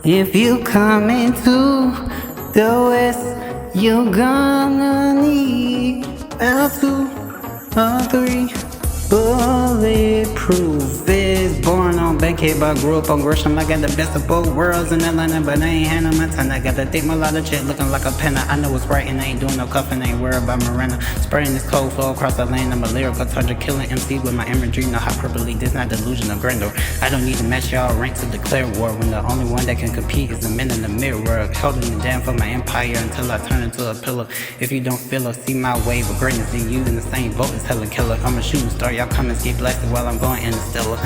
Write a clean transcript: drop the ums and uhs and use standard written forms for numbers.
If you come into the West, you're gonna need a 2 or 3 bulletproof. Is born on Bankhead, but I grew up on Gresham. I got the best of both worlds in Atlanta, but I ain't had no Montana. I got the thick mulatto chick looking like a penna. I know what's right and I ain't doing no cuffing. Ain't worried about Miranda. Spraying this cold flow across the lane. I'm a lyrical tundra, killing MC with my imagery. No hyperbole, this not delusion of grandeur. I don't need to match y'all rank to declare war when the only one that can compete is the men in the mirror. Holding it down for my empire until I turn into a pillar. If you don't feel or see my wave of greatness, then you in the same boat as hella killer. I'm a shooting star, y'all come and get blasted while I'm going interstellar.